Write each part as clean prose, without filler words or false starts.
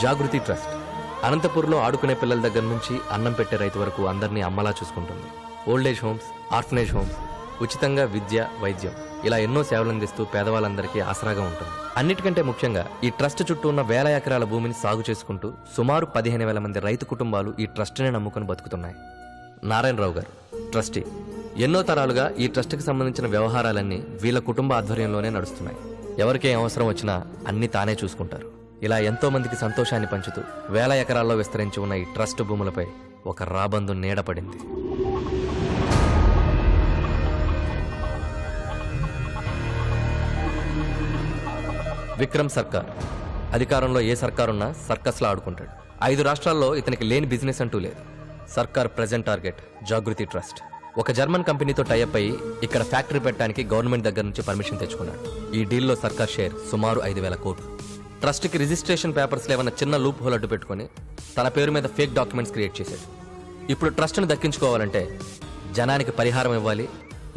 జాగృతి trust అనంతపూర్లో ఆడుకునే పిల్లల దగ్గర నుంచి అన్నం పెట్టే రైతు వరకు అందరినీ అమ్మలా చూసుకుంటుంది. ఓల్డేజ్ హోమ్స్, ఆర్ఫనేజ్ హోమ్స్, ఉచితంగా విద్య, వైద్యం ఇలా ఎన్నో సేవలు అందిస్తూ పేదవాళ్ళందరికీ ఆసరాగా ఉంటుంది. అన్నిటికంటే ముఖ్యంగా ఈ ట్రస్ట్ చుట్టూ ఉన్న వేల ఎకరాల భూమిని సాగు చేసుకుంటూ సుమారు 15,000 మంది రైతు కుటుంబాలు ఈ ట్రస్ట్నే నమ్ముకుని బతుకుతున్నాయి. నారాయణరావు గారు ట్రస్టీ. ఎన్నో తరాలుగా ఈ ట్రస్ట్కి సంబంధించిన వ్యవహారాలన్నీ వీళ్ళ కుటుంబ ఆధ్వర్యంలోనే నడుస్తున్నాయి. ఎవరికే అవసరం వచ్చినా అన్ని తానే చూసుకుంటారు. ఇలా ఎంతో మందికి సంతోషాన్ని పంచుతూ వేల ఎకరాల్లో విస్తరించి ఉన్న ఈ ట్రస్ట్ భూములపై ఒక రాబందు నీడపడింది. విక్రమ్ సర్కార్. అధికారంలో ఏ సర్కారున్నా సర్కస్లా ఆడుకుంటాడు. 5 రాష్ట్రాల్లో ఇతనికి లేని బిజినెస్ అంటూ లేదు. సర్కార్ ప్రెజెంట్ టార్గెట్ జాగృతి ట్రస్ట్. ఒక జర్మన్ కంపెనీతో టైఅప్ అయ్యి ఇక్కడ ఫ్యాక్టరీ పెట్టడానికి గవర్నమెంట్ దగ్గర నుంచి పర్మిషన్ తెచ్చుకున్నాడు. ఈ డీల్లో సర్కార్ షేర్ సుమారు 5,000 కోట్లు. ట్రస్ట్కి రిజిస్ట్రేషన్ పేపర్స్ లేవన్న చిన్న లూప్ హోల్ అడ్డు పెట్టుకుని తన పేరు మీద ఫేక్ డాక్యుమెంట్స్ క్రియేట్ చేశాడు. ఇప్పుడు ట్రస్ట్ను దక్కించుకోవాలంటే జనానికి పరిహారం ఇవ్వాలి,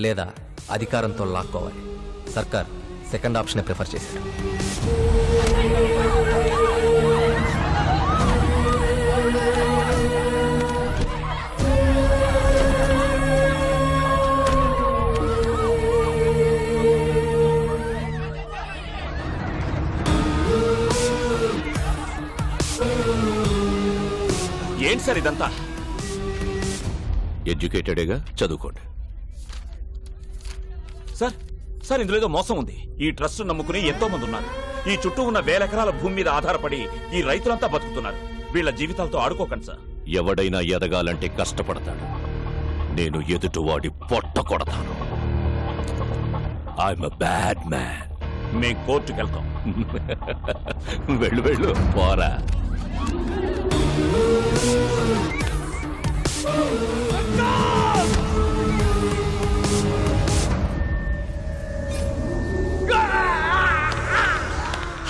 లేదా అధికారంతో లాక్కోవాలి. సర్కార్ సెకండ్ ఆప్షన్ ప్రిఫర్ చేశాడు. ఏంటి సార్ ఇదంతా? ఎడ్యుకేటెడేగా, చదువుకోండి. సార్ సార్ ఇందులో ఏదో మోసం ఉంది. ఈ ట్రస్ట్ నమ్ముకుని ఎంతో మంది ఉన్నారు. ఈ చుట్టూ ఉన్న వేల ఎకరాల భూమి మీద ఆధారపడి ఈ రైతులంతా బతుకుతున్నారు. వీళ్ళ జీవితాలతో ఆడుకోకండి సార్. ఎవడైనా ఎదగాలంటే కష్టపడతాడు. నేను ఎదుటివాడి పొట్ట కొడతాను. I'm a bad man. మేం కోర్టుకు వెళ్తాం. వెళ్ళు వెళ్ళు, పోరా.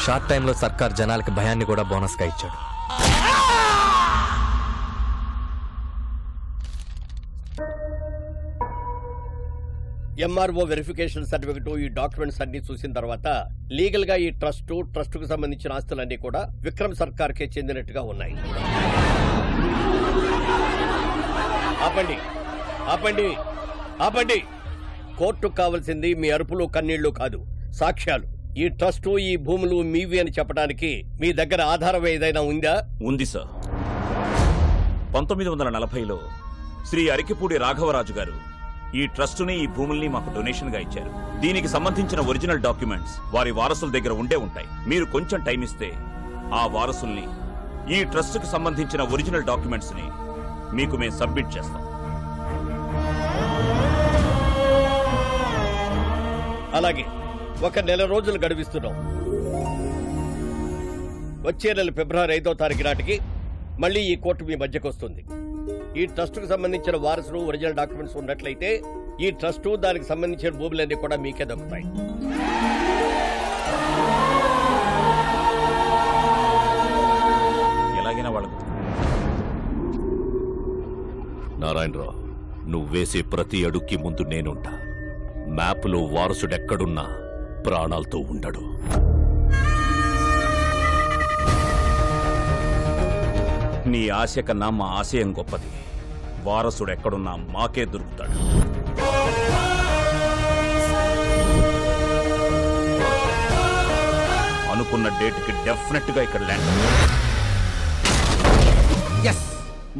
షార్ట్ టైంలో సర్కార్ జనాలకి భయాన్ని కూడా బోనస్గా ఇచ్చాడు. ఎంఆర్ఓ వెరిఫికేషన్ సర్టిఫికెట్, ఈ డాక్యుమెంట్స్ అన్ని చూసిన తర్వాత లీగల్ గా ఈ ట్రస్ట్ కు సంబంధించిన ఆస్తులన్నీ కూడా విక్రమ్ సర్కార్ కే చెందినట్టుగా ఉన్నాయి. ఆపండి ఆపండి ఆపండి. కోర్టుకు కావాల్సింది మీ అరుపులు కన్నీళ్లు కాదు, సాక్ష్యాలు. ఈ ట్రస్ట్, ఈ భూములు మీవి అని చెప్పడానికి మీ దగ్గర ఆధారం ఏదైనా ఉందా? ఉంది సార్. 1940లో శ్రీ అరికిపూడి రాఘవరాజు గారు ఈ ట్రస్టుని, ఈ భూముల్ని మాకు డొనేషన్ గా ఇచ్చారు. దీనికి సంబంధించిన ఒరిజినల్ డాక్యుమెంట్స్ వారి వారసుల దగ్గర ఉండే ఉంటాయి. మీరు కొంచెం టైం ఇస్తే ఆ వారసుల్ని, ఈ ట్రస్ట్ కు సంబంధించిన ఒరిజినల్ డాక్యుమెంట్స్ ని మీకు మేము సబ్మిట్ చేస్తాం. అలాగే 1 నెల రోజులు గడువిస్తున్నాం. వచ్చే నెల ఫిబ్రవరి 5వ తారీఖు నాటికి మళ్ళీ ఈ కోర్టు మీ మధ్యకు వస్తుంది. ఈ ట్రస్ట్ కు సంబంధించిన వారసులు, ఒరిజినల్ డాక్యుమెంట్స్ ఉన్నట్లయితే ఈ ట్రస్ట్, దానికి సంబంధించిన భూములన్నీ కూడా మీకే దక్కుతాయి. ఎలాగైనా వాళ్ళకు నారాయణరావు, నువ్వు వేసే ప్రతి అడుక్కి ముందు నేనుంటా. మ్యాప్లో వారసుడెక్కడున్నా ప్రాణాలతో ఉండడు. నీ ఆశ కన్నా మా ఆశయం గొప్పది. వారసుడు ఎక్కడున్నా మాకే దొరుకుతాడు. అనుకున్న డేట్కి డెఫినెట్ గా ఇక్కడ ల్యాండ్. ఎస్,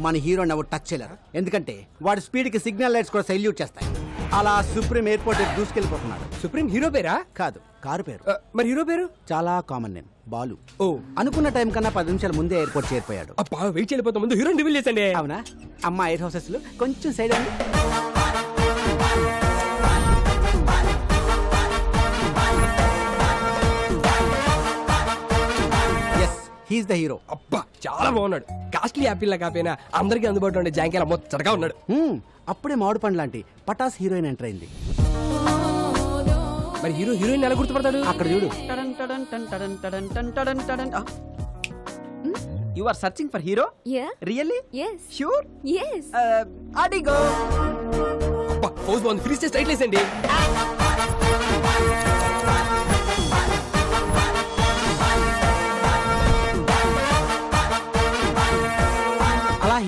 మన హీరోని ఎవరు టచ్ చేయలేరు. ఎందుకంటే వాడి స్పీడ్ కి సిగ్నల్ లైట్స్ కూడా సైల్యూట్ చేస్తాయి. అలా సుప్రీం ఎయిర్పోర్ట్ దూసుకెళ్లిపోతున్నాడు. సుప్రీం హీరో పేరా? కాదు, కారు పేరు. మరి హీరో పేరు? చాలా కామన్ నేమ్, బాలు. ఓ, అనుకున్న టైం కన్నా 10 నిమిషాల ముందే ఎయిర్పోర్ట్ చేరిపోయాడు. అబ్బా, వెయిట్ చేయలేకపోతే ముందు హీరోని రివీల్ చేసండి. అవునా? అమ్మా, ఎయిర్ హౌసెస్ లో కొంచెం సైడ్ అండి. Yes, he's the hero. అబ్బా, చాలా బాగున్నాడు. కాస్ట్లీ యాపిల్ లా కాపోయినా అందరికీ అందుబాటులో ఉండే జాంకాయల మొత్తగా ఉన్నాడు. అప్పుడే మామిడి పండు లాంటి పటాస్ హీరోయిన్ ఎంటర్ అయింది. మరి హీరో హీరోయిన్ ఎలా గుర్తుపడతాడు? అక్కడ చూడు. You are searching for hero? Yeah. Really? Yes. Sure? Yes. Adigo. అబ్బా, పోజ్ బాగుంది. ఫ్రీజ్ చేసి స్ట్రైట్ లేసండి.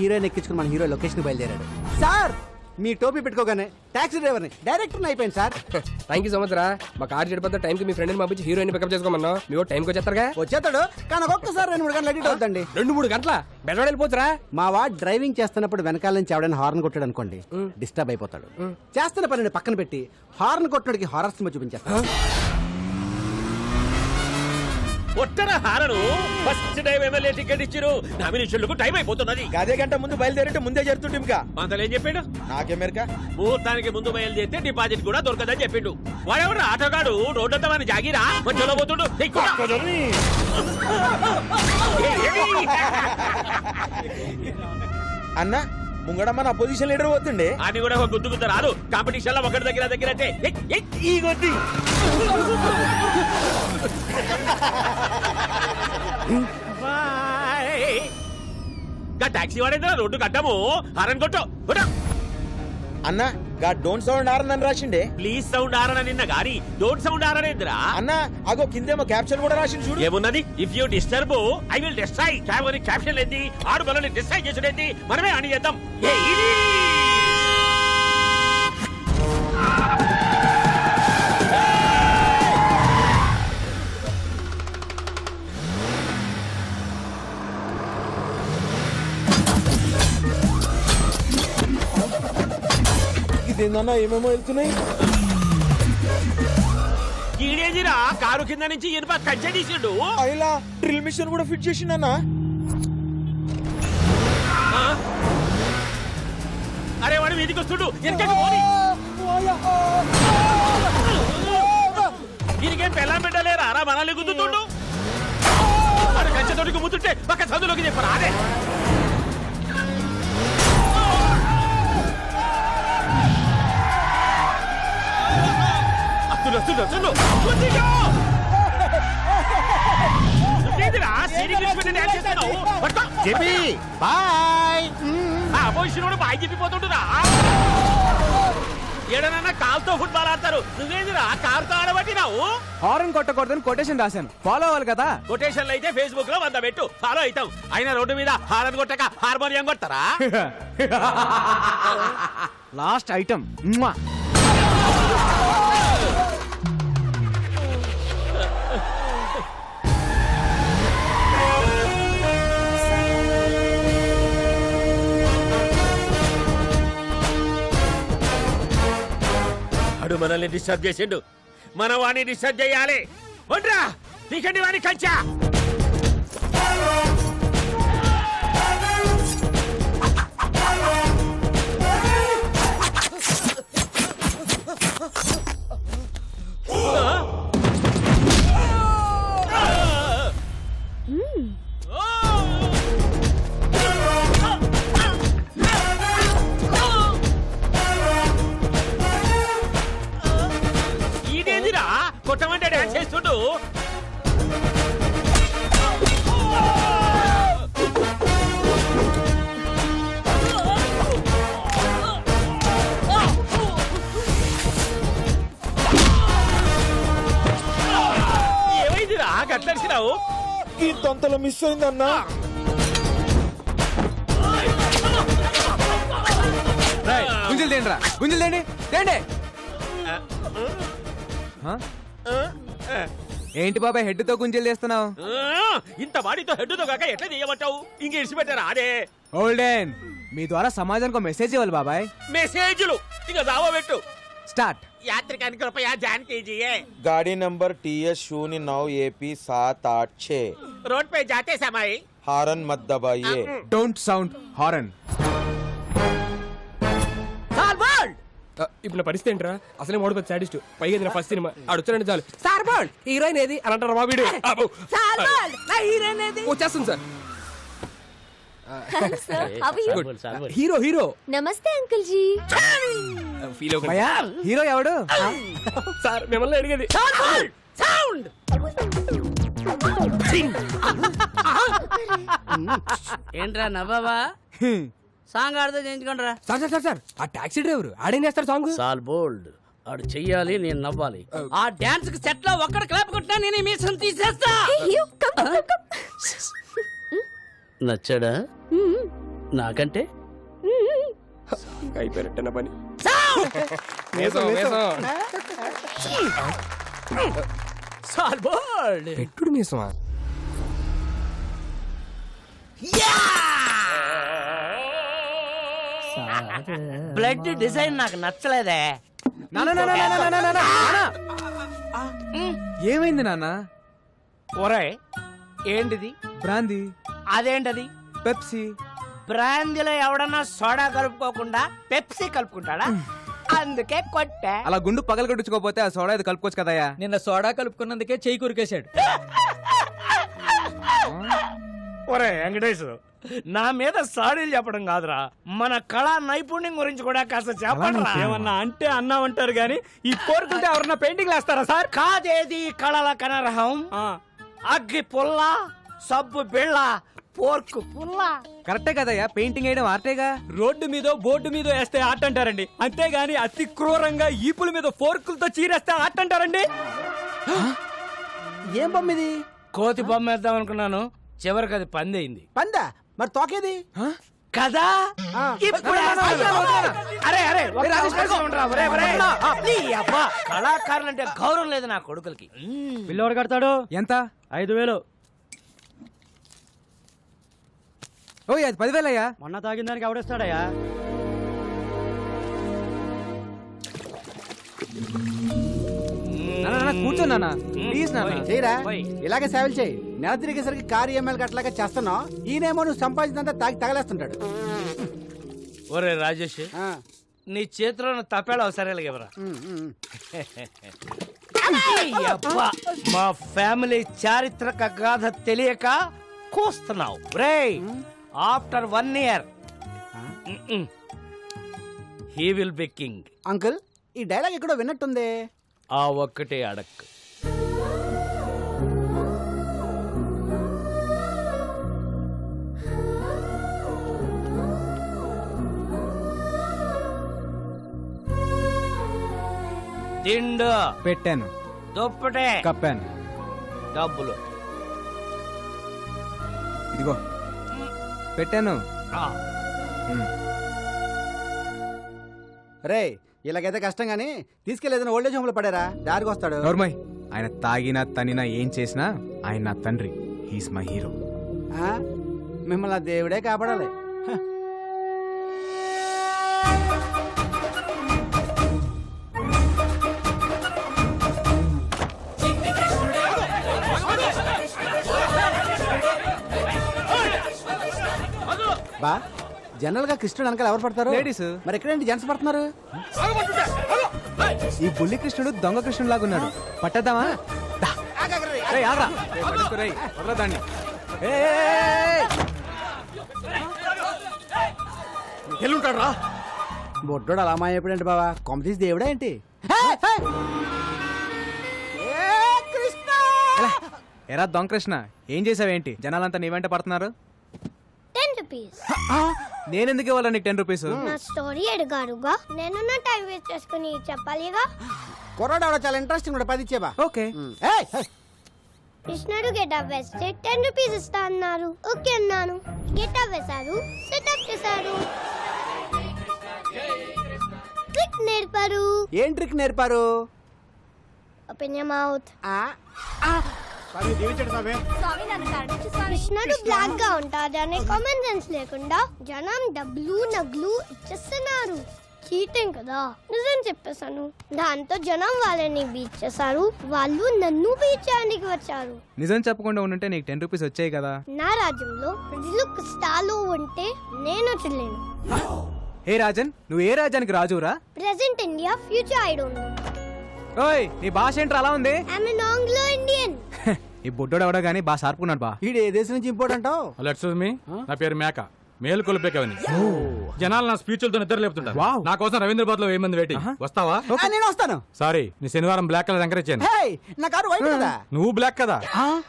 హీరోయిన్ ఎక్కించుకుని మన హీరో లొకేషన్ బయలుదేరాడు. సార్ మీ టోపీ పెట్టుకోగానే టాక్సీ డ్రైవర్ని డైరెక్టర్ అయిపోయింది sir. Thank you so much రా. మా కార్ చెడిపోతే టైంకి మీ ఫ్రెండ్ని పంపించి హీరోయిన్ పికప్ చేసుకోమన్నా. మీరు టైంకి వచ్చేస్తారుగా. వచ్చేస్తాడు కానీ ఒక్కొక్కసారి 2-3 గంటలు అడిట్ అవుతండి. 2-3 గంటల బెజవాడ వెళ్ళిపోతురా. మా వాడు డ్రైవింగ్ చేస్తున్నప్పుడు వెనకాల నుంచి ఎవడైనా హార్న్ కొట్టాడు అనుకోండి, డిస్టర్బ్ అయిపోతాడు. చేస్తున్న పనిని పక్కన పెట్టి హార్న్ కొట్టడానికి హారర్ సినిమా చూపించేస్తాడు. ఒట్టన horn first time MLA ticket ఇచ్చిరు. నామినేషన్లకు టైం అయిపోతున్నది. అదే గంట ముందు బయలుదేరితే ముందే జరుగుతుంది ఇంకా. అంతలేం చెప్పిండు. నాకెమెరికా ముహూర్తానికి ముందు బయలుదేరితే డిపాజిట్ కూడా దొరకదని చెప్పిండు. వాడెవడు ఆటోగాడు రోడ్డంతా మన జాగిరా మధ్యలో పోతుండు. అన్న ముంగడ మన అపోజిషన్ లీడర్ పోతుండే. అని కూడా ఒక గుద్దు రాదు. కాంపిటీషన్ లో ఒకటి దగ్గర ఈ కొద్ది టాక్సీ వాడేంద్రా రోడ్డు కట్టాము. హారన్ కొట్టు అన్న గా డోంట్ సౌండ్ ఆరని రాసిండే. ప్లీజ్ సౌండ్ ఆరన నిన్న గాని డోంట్ సౌండ్ ఆరనేంద్రా. అన్న అగో కిందేమో క్యాప్షన్ కూడా రాసిండు చూడు. ఏమున్నది? If you disturb I will destroy. Caption ఏంది? ఆడు బలని డిస్ట్రాయ్ చేసుడేంది? మనమే అని చేద్దాం. ఇదేందన్నా ఏమేమో వెళ్తున్నాయి. ఈడేదిరా కారు కింద నుంచి ఇనుప కంచె తీసిండు. అయిలా డ్రిల్ మిషన్ కూడా ఫిట్ చేసిండన్నా. అరే వాడు మీదికి వస్తుడు. దీనికేం పెళ్ళం పెట్టలేరా రా మనల్ని గుద్దుతుండు. వాడు కంచె తోటికి ముద్దుంటే పక్క చదువులోకి చెప్పరా. అదే బాయ్ చెప్పిపోతుంటురా. ఏడనన్నా కాల్తో ఫుట్బాల్ ఆడతారు. నువ్వేందిరా కార్తో ఆడబట్టినావు. హారన్ కొట్టకూడదని కొటేషన్ రాశాను, ఫాలో అవ్వాలి కదా. కొటేషన్లు అయితే ఫేస్బుక్ లో 100 పెట్టు, ఫాలో అవుతాం. అయినా రోడ్డు మీద హారన్ కొట్టక హార్మోనియం కొడతారా. లాస్ట్ ఐటమ్ అడు మనల్ని డిస్టర్బ్ చేసిండు. మన వాణ్ణి డిస్టర్బ్ చేయాలి. ఒంట్రా నీకండి వాణ్ణి కంచా. ఇదేందిరా కొట్టమంటే డాన్స్ చేస్తుండు. ఏమైందిరా గట్లడిసినావు. ఈ తొంతలో మిస్ అయిందన్నా. గుంజలు తేండి, గుంజలు తేండి తేండి. ఏంటి బాబాయ్ హెడ్ తో గుంజలు చేస్తున్నావు? ఇంత వాడితో హెడ్డుతో కాక ఎట్లా చేయమంటావు? ఇంక ఇడిచిపెట్టారా. అదే ఓల్డెన్ మీ ద్వారా సమాజానికి ఒక మెసేజ్ ఇవ్వాలి బాబాయ్. మెసేజ్లు ఇక దావా పెట్టు. స్టార్ట్. यात्रिकांनी कृपया ध्यान कीजिए. गाड़ी नंबर TS09 AP 786 रोड पे जाते समय हारन मत दबाइए. Don't sound horn. ఇప్పుడు నా పరిస్థితి ఏంట్రా? అసలే మోడు పెద్ద సాడిస్ట్, పైగా ఇది నా ఫస్ట్ సినిమా. ఆడొచ్చారంటే చాలు సార్ బాల్ హీరోయిన్ ఏది అని అంటారు. మా వీడియో వచ్చేస్తుంది సార్. హీరో హీరో నమస్తే అంకుల్ జీ. ఫీల్ అవుతుంది భయ్యా హీరో ఎవడు? సార్ మిమ్మల్ని అడిగేది. ఏంట్రా నవ్వావా? సాంగ్ ఆడితే చేయించుకోండిరా. సార్ సార్ సార్ సార్ ఆ టాక్సీ డ్రైవర్ ఆడేం చేస్తారు సాంగ్? సాల్ బోల్డ్ ఆడు చెయ్యాలి, నేను నవ్వాలి. ఆ డాన్స్ కి సెట్ లో ఒక్కడ క్లాప్ కొట్టినా నేను ఈ మీసం తీసేస్తా. నచ్చాడా? నాకంటే అయిపోయినట్టన పని వేసం, వేసం. సార్బోల్డ్ పెట్టుడు మీసమా? బ్లడ్ డిజైన్ నాకు నచ్చలేదే. ఏమైంది నాన్న? ఒరే ఏంటిది? బ్రాందీ, అదేంటది? పెప్సీ. బ్రాందీలో ఎవడన్నా సోడా కలుపుకోకుండా పెప్సీ కలుపుకుంటాడా? అందుకే కొట్టా. అలా గుండు పగల కొట్టించుకోపోతే ఆ సోడా ఇది కలుపుకోవచ్చు కదయ్యా. నిన్న సోడా కలుపుకున్నందుకే చెయ్యి కురికేశాడు. ఒరే వెంకటేశ్, నా మీద సాడీలు చెప్పడం కాదురా, మన కళా నైపుణ్యం గురించి కూడా కాస్త చెప్పండి. ఏమన్నా అంటే అన్నామంటారు గాని ఈ కోరుకుంటే ఎవరన్నా పెయింటింగ్ వేస్తారా సార్? కాదేది కళల కనరహం. అగ్గి పుల్ల, సబ్బు బిళ్ళ, పోర్కు పుల్ల. కరెక్టే కదయ్యా, పెయింటింగ్ వేయడం ఆర్టేగా. రోడ్డు మీద బోర్డు మీద వేస్తే ఆట అంటారండి, అంతేగాని అతి క్రూరంగా ఈపుల మీద ఫోర్కులతో చీరేస్తే ఆట అంటారండి. ఏం బొమ్మ ఇది? కోతి బొమ్మ వేద్దాం అనుకున్నాను, చివరికి అది పందయింది. పందా? మరి తోకేది? కదా ఇప్పుడు అరే అరే ఒక్క అవకాశం ఉండరా, ఒరే, ఒరే. నీ అబ్బా, కళాకారులంటే గౌరవం లేదు నా కొడుకులకి. పిల్లోడు కడతాడు ఎంత? 5,000. ఓ అది 10,000 అయ్యా. మొన్న తాగిన దానికి ఎవడేస్తాడయ్యా? కూర్చో నాన్న, ప్లీజ్ నాన్న. చేయరా, పోయ్. ఇలాగే సేవలు చేయి. నెల తిరిగేసరికి కారు EMI అట్లాగా చేస్తున్నావు. ఈయనేమో నువ్వు సంపాదించినంత తాగి తగలేస్తుంటాడు. ఒరే రాజేష్, ఆ, నీ చేతిలో తప్పేళ అవసరాలు ఎవరా? ఉమ్, ఉమ్. ఈ అబ్బా, మా ఫ్యామిలీ చారిత్రక గాథ తెలియక కూస్తున్నావు రే. After 1 year he will be king. Uncle, ఈ డైలాగ్ ఎక్కడో విన్నట్టుంది. ఆ ఒక్కటే అడక్కు. దిండు పెట్టాను, దుప్పటే కప్పాను. డబ్బులు ఇదిగో పెట్టాను. ఆ, రే, ఇలాగైతే కష్టం గానీ తీసుకెళ్లేదని ఓల్డేజ్ హోమ్ లో పడారా, దారికి వస్తాడు. నోర్మయ్, ఆయన తాగినా తనినా ఏం చేసినా ఆయన నా తండ్రి. He's my hero. ఆ, మిమ్మల్ని ఆ దేవుడే కాపాడాలి. హ. బా, జనరల్ గా కృష్ణుడు వెనకాల ఎవరు పడతారు? లేడీస్. మరి ఎక్కడేంటి జెంట్స్ పడుతున్నారు? ఈ బుల్లి కృష్ణుడు దొంగ కృష్ణుడు లాగున్నాడు. పట్టద్దామా? రేయ్, ఆగ్రా. రేయ్, పట్టుకో రేయ్, వదలరా దాన్ని. ఎల్లుంటాడు రా. బొడ్డోడు అలా మాయపడండి బావా, కొమ్మ తీసి దేవుడా ఏంటి? ఎరా దొంగ కృష్ణ, ఏం చేసావేంటి? జనాలంతా నీ వెంట పడుతున్నారు. 10 rupees. నేనెందుకు ఇవ్వాలి నీకు 10 రూపీస్? నా స్టోరీ అడిగారుగా, నేను నా టైం వేస్ట్ చేసుకుని చెప్పాలిగా. కుర్రాడు ఆవిడ చాలా ఇంట్రెస్టింగ్ కూడా 10 ఇచ్చేబా. ఓకే. కృష్ణుడు గెటప్ వేస్తే 10 rupees ఇస్తా అన్నారు. ఓకే అన్నాను. గెటప్ వేశారు, సెటప్ చేశారు, ట్రిక్ నేర్పారు. ఏం ట్రిక్ నేర్పారు? Open your mouth. కృష్ణుడు బ్లాక్ గా ఉంటాడు అనే కామన్ సెన్స్ లేకుండా జనం డబ్బులు నగ్లు ఇచ్చేస్తున్నారు. చీటింగ్ కదా, నిజం చెప్పేశాను. దాంతో జనం వాళ్ళని బీచ్ చేశారు, వాళ్ళు నన్ను బీచ్ చేయడానికి వచ్చారు. నిజం చెప్పకుండా ఉండుంటే నీకు 10 రూపీస్ వచ్చాయి కదా. నా రాజ్యంలో ప్రజలు కష్టాలు ఉంటే నేను చెల్లేను. హే రాజన్, నువ్వు ఏ రాజ్యానికి రాజురా? Present India, future I don't know. ఓయ్, నీ భాష ఏంట్రా అలా ఉంది? I'm an Anglo Indian. ఈ బుడ్డోడు ఎవడో గానీ బాగా షార్పుకున్నాడు బా. వీడు ఏ దేశం నుంచి ఇంపోర్ట్ అంటావు? నా పేరు మేక, మేలు కొలిపేకవని. జనాలు నా స్పీచ్లతో నిద్ర లేపుతుంటారు. వావ్. నా కోసం రవీంద్రబాద్ లో 1000 మంది వెయిటింగ్. వస్తావా? నేను వస్తాను. సారీ, నీ శనివారం బ్లాక్ కలర్ ఎంకరేజ్ చేయను. హే, నా కారు వైట్ కదా. నువ్వు బ్లాక్ కదా.